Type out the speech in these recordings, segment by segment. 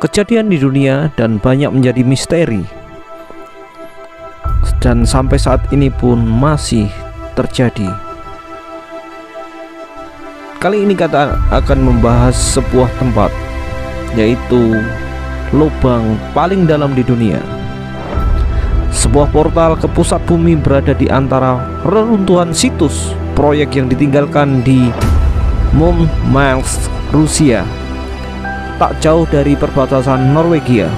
kejadian di dunia dan banyak menjadi misteri, dan sampai saat ini pun masih terjadi. Kali ini kita akan membahas sebuah tempat, yaitu lubang paling dalam di dunia. Sebuah portal ke pusat bumi berada di antara reruntuhan situs proyek yang ditinggalkan di Murmansk, Rusia, tak jauh dari perbatasan Norwegia.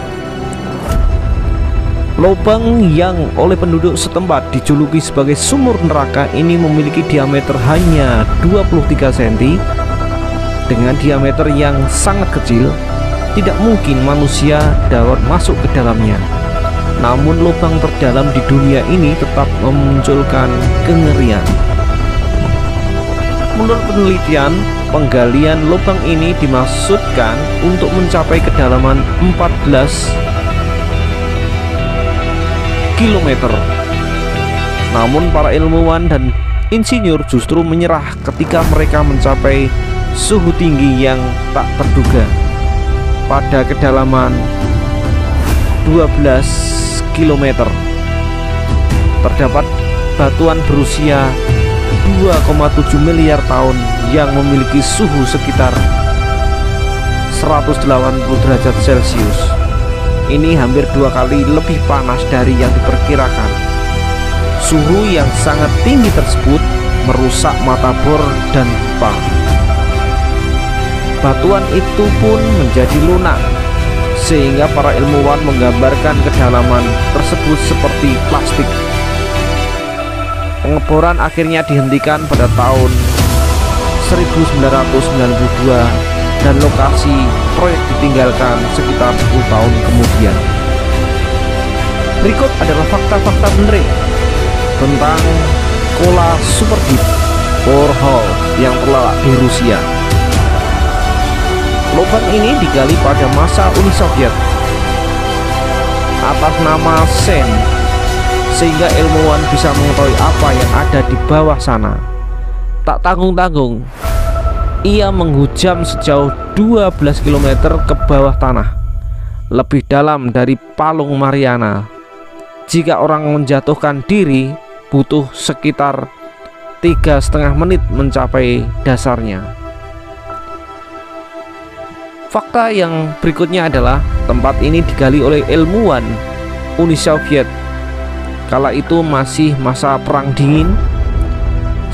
Lubang yang oleh penduduk setempat dijuluki sebagai sumur neraka ini memiliki diameter hanya 23 cm. Dengan diameter yang sangat kecil, tidak mungkin manusia dapat masuk ke dalamnya. Namun lubang terdalam di dunia ini tetap memunculkan kengerian. Menurut penelitian, penggalian lubang ini dimaksudkan untuk mencapai kedalaman 14 km. Namun para ilmuwan dan insinyur justru menyerah ketika mereka mencapai suhu tinggi yang tak terduga. Pada kedalaman 12 km terdapat batuan berusia 2,7 miliar tahun yang memiliki suhu sekitar 180 derajat Celcius. Ini hampir 2 kali lebih panas dari yang diperkirakan. Suhu yang sangat tinggi tersebut merusak mata bor dan pipa. Batuan itu pun menjadi lunak, sehingga para ilmuwan menggambarkan kedalaman tersebut seperti plastik. Pengeboran akhirnya dihentikan pada tahun 1992 dan lokasi proyek ditinggalkan sekitar 10 tahun kemudian. Berikut adalah fakta-fakta menarik tentang Kola Super Deep Borehole yang terletak di Rusia. Lubang ini digali pada masa Uni Soviet atas nama Sen, sehingga ilmuwan bisa mengetahui apa yang ada di bawah sana. Tak tanggung-tanggung, ia menghujam sejauh 12 km ke bawah tanah, lebih dalam dari Palung Mariana. Jika orang menjatuhkan diri, butuh sekitar 3,5 menit mencapai dasarnya. Fakta yang berikutnya adalah tempat ini digali oleh ilmuwan Uni Soviet. Kala itu masih masa perang dingin.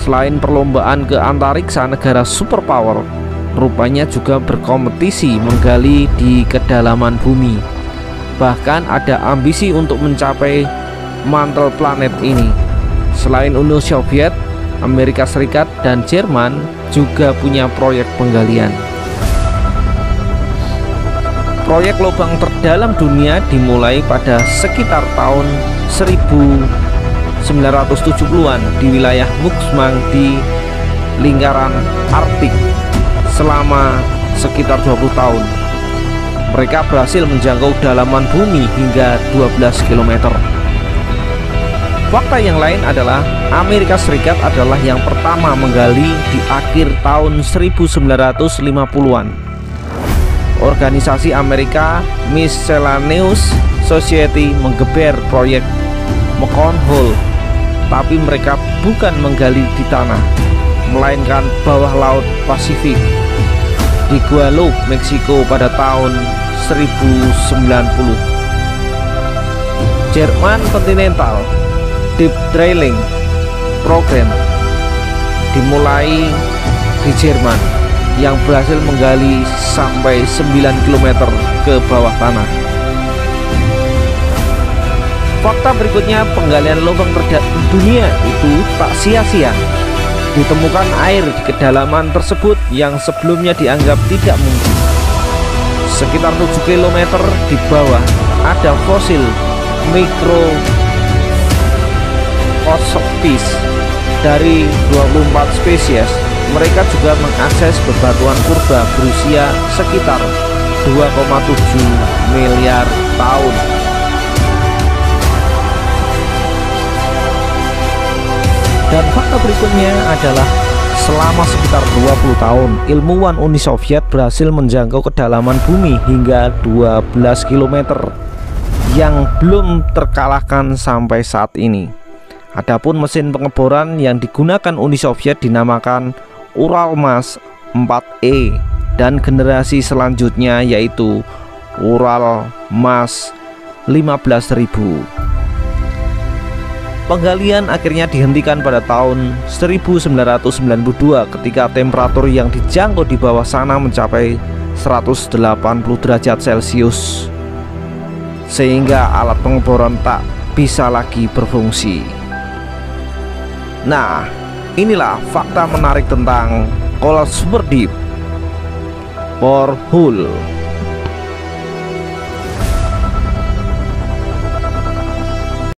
Selain perlombaan ke antariksa negara superpower, rupanya juga berkompetisi menggali di kedalaman bumi. Bahkan ada ambisi untuk mencapai mantel planet ini. Selain Uni Soviet, Amerika Serikat dan Jerman juga punya proyek penggalian. Proyek lubang terdalam dunia dimulai pada sekitar tahun 1970-an di wilayah Muxmank di lingkaran Arktik. Selama sekitar 20 tahun, mereka berhasil menjangkau dalaman bumi hingga 12 km. Fakta yang lain adalah Amerika Serikat adalah yang pertama menggali di akhir tahun 1950-an. Organisasi Amerika Miscellaneous Society menggeber proyek McCown Hole, tapi mereka bukan menggali di tanah, melainkan bawah laut Pasifik di Guadalupe, Meksiko pada tahun 1090. Jerman Continental Deep Drilling Program dimulai di Jerman, yang berhasil menggali sampai 9 km ke bawah tanah. Fakta berikutnya, penggalian lubang terdalam dunia itu tak sia-sia. Ditemukan air di kedalaman tersebut yang sebelumnya dianggap tidak mungkin. Sekitar 7 km di bawah ada fosil Microcosmopithecus dari 24 spesies. Mereka juga mengakses bebatuan purba berusia sekitar 2,7 miliar tahun. Dan fakta berikutnya adalah Selama sekitar 20 tahun, ilmuwan Uni Soviet berhasil menjangkau kedalaman bumi hingga 12 km yang belum terkalahkan sampai saat ini. Adapun mesin pengeboran yang digunakan Uni Soviet dinamakan Uralmaz 4E dan generasi selanjutnya yaitu Uralmaz 15.000. Penggalian akhirnya dihentikan pada tahun 1992 ketika temperatur yang dijangkau di bawah sana mencapai 180 derajat Celcius, sehingga alat pengeboran tak bisa lagi berfungsi. Nah, inilah fakta menarik tentang Kola Super Deep Borehole.